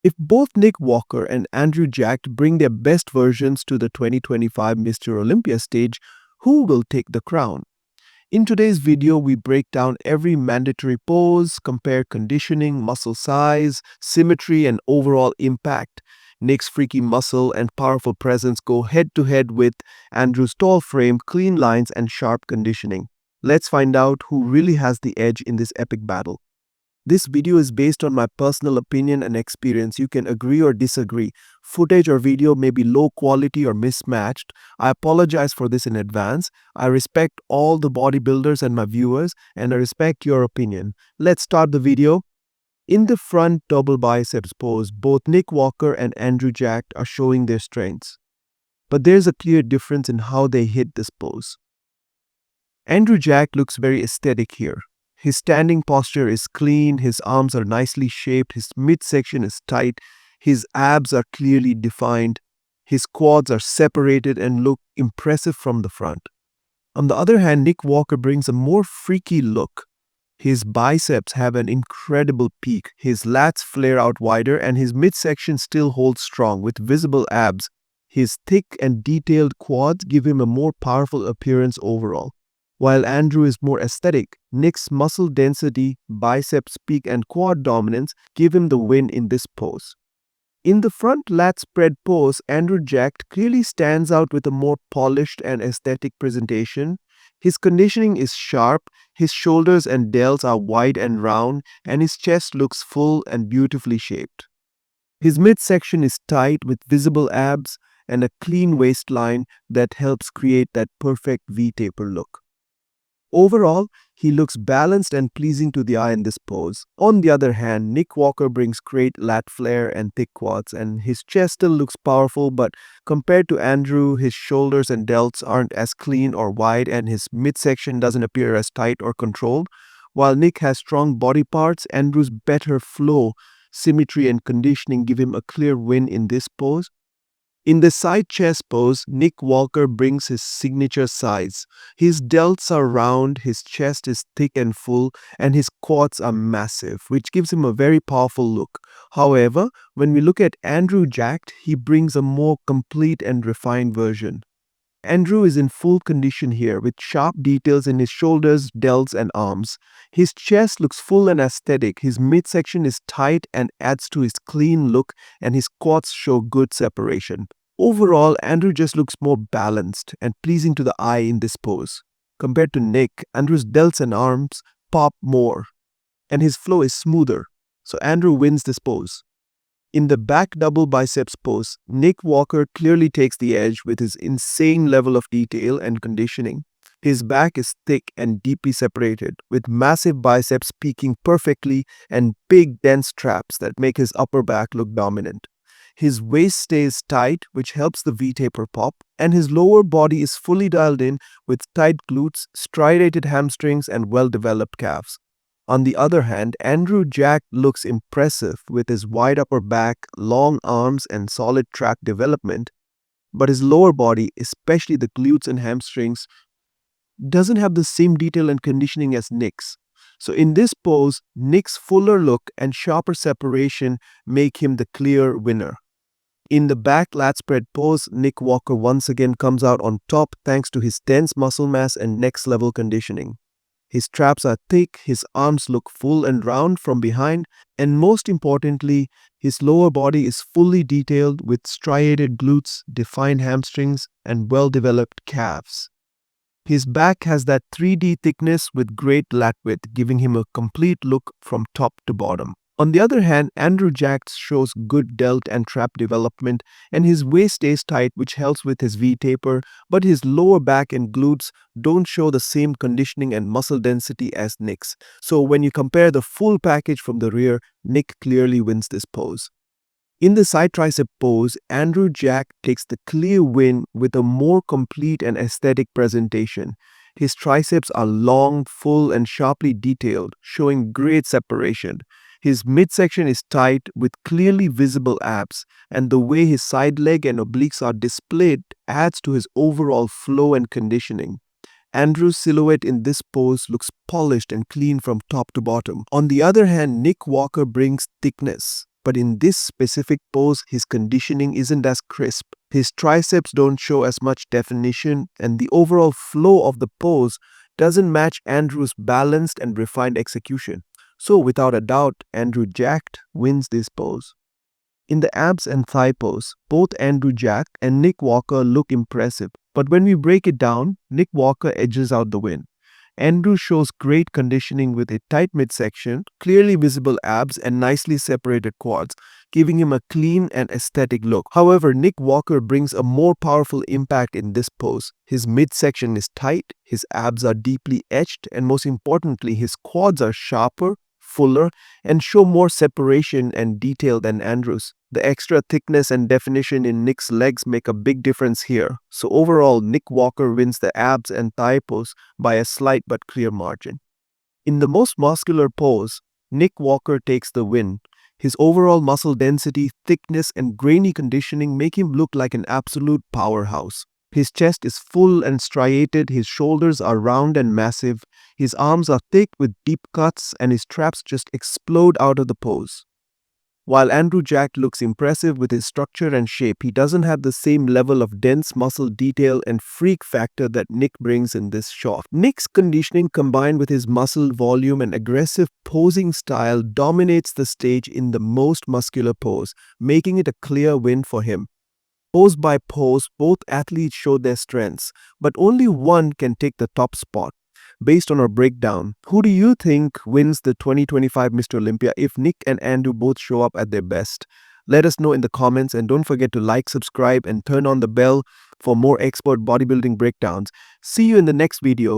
If both Nick Walker and Andrew Jack bring their best versions to the 2025 Mr. Olympia stage, who will take the crown? In today's video, we break down every mandatory pose, compare conditioning, muscle size, symmetry, and overall impact. Nick's freaky muscle and powerful presence go head to head with Andrew's tall frame, clean lines, and sharp conditioning. Let's find out who really has the edge in this epic battle. This video is based on my personal opinion and experience. You can agree or disagree. Footage or video may be low quality or mismatched. I apologize for this in advance. I respect all the bodybuilders and my viewers, and I respect your opinion. Let's start the video. In the front double biceps pose, both Nick Walker and Andrew Jack are showing their strengths. But there's a clear difference in how they hit this pose. Andrew Jack looks very aesthetic here. His standing posture is clean, his arms are nicely shaped, his midsection is tight, his abs are clearly defined, his quads are separated and look impressive from the front. On the other hand, Nick Walker brings a more freaky look. His biceps have an incredible peak, his lats flare out wider, and his midsection still holds strong with visible abs. His thick and detailed quads give him a more powerful appearance overall. While Andrew is more aesthetic, Nick's muscle density, biceps peak, and quad dominance give him the win in this pose. In the front lat spread pose, Andrew Jack clearly stands out with a more polished and aesthetic presentation. His conditioning is sharp, his shoulders and delts are wide and round, and his chest looks full and beautifully shaped. His midsection is tight with visible abs and a clean waistline that helps create that perfect V-taper look. Overall, he looks balanced and pleasing to the eye in this pose. On the other hand, Nick Walker brings great lat flare and thick quads, and his chest still looks powerful, but compared to Andrew, his shoulders and delts aren't as clean or wide, and his midsection doesn't appear as tight or controlled. While Nick has strong body parts, Andrew's better flow, symmetry, and conditioning give him a clear win in this pose. In the side chest pose, Nick Walker brings his signature size. His delts are round, his chest is thick and full, and his quads are massive, which gives him a very powerful look. However, when we look at Andrew Jack, he brings a more complete and refined version. Andrew is in full condition here with sharp details in his shoulders, delts, and arms. His chest looks full and aesthetic, his midsection is tight and adds to his clean look, and his quads show good separation. Overall, Andrew just looks more balanced and pleasing to the eye in this pose. Compared to Nick, Andrew's delts and arms pop more, and his flow is smoother, so Andrew wins this pose. In the back double biceps pose, Nick Walker clearly takes the edge with his insane level of detail and conditioning. His back is thick and deeply separated, with massive biceps peaking perfectly and big dense traps that make his upper back look dominant. His waist stays tight, which helps the V-taper pop, and his lower body is fully dialed in with tight glutes, striated hamstrings, and well-developed calves. On the other hand, Andrew Jack looks impressive with his wide upper back, long arms, and solid track development, but his lower body, especially the glutes and hamstrings, doesn't have the same detail and conditioning as Nick's. So in this pose, Nick's fuller look and sharper separation make him the clear winner. In the back lat spread pose, Nick Walker once again comes out on top thanks to his dense muscle mass and next level conditioning. His traps are thick, his arms look full and round from behind, and most importantly, his lower body is fully detailed with striated glutes, defined hamstrings, and well-developed calves. His back has that 3D thickness with great lat width, giving him a complete look from top to bottom. On the other hand, Andrew Jack shows good delt and trap development, and his waist stays tight, which helps with his V-taper, but his lower back and glutes don't show the same conditioning and muscle density as Nick's. So when you compare the full package from the rear, Nick clearly wins this pose. In the side tricep pose, Andrew Jack takes the clear win with a more complete and aesthetic presentation. His triceps are long, full, and sharply detailed, showing great separation. His midsection is tight with clearly visible abs, and the way his side leg and obliques are displayed adds to his overall flow and conditioning. Andrew's silhouette in this pose looks polished and clean from top to bottom. On the other hand, Nick Walker brings thickness, But in this specific pose, his conditioning isn't as crisp. His triceps don't show as much definition, and the overall flow of the pose doesn't match Andrew's balanced and refined execution. So, without a doubt, Andrew Jacked wins this pose. In the abs and thigh pose, both Andrew Jack and Nick Walker look impressive. But when we break it down, Nick Walker edges out the win. Andrew shows great conditioning with a tight midsection, clearly visible abs, and nicely separated quads, giving him a clean and aesthetic look. However, Nick Walker brings a more powerful impact in this pose. His midsection is tight, his abs are deeply etched, and most importantly, his quads are sharper, fuller, and show more separation and detail than Andrew's. The extra thickness and definition in Nick's legs make a big difference here. So overall, Nick Walker wins the abs and thigh pose by a slight but clear margin. In the most muscular pose, Nick Walker takes the win. His overall muscle density, thickness, and grainy conditioning make him look like an absolute powerhouse. His chest is full and striated, his shoulders are round and massive, his arms are thick with deep cuts, and his traps just explode out of the pose. While Andrew Jack looks impressive with his structure and shape, he doesn't have the same level of dense muscle detail and freak factor that Nick brings in this shot. Nick's conditioning combined with his muscle volume and aggressive posing style dominates the stage in the most muscular pose, making it a clear win for him. Pose by pose, both athletes show their strengths, but only one can take the top spot. Based on our breakdown, who do you think wins the 2025 Mr. Olympia if Nick and Andrew both show up at their best? Let us know in the comments, and don't forget to like, subscribe, and turn on the bell for more expert bodybuilding breakdowns. See you in the next video.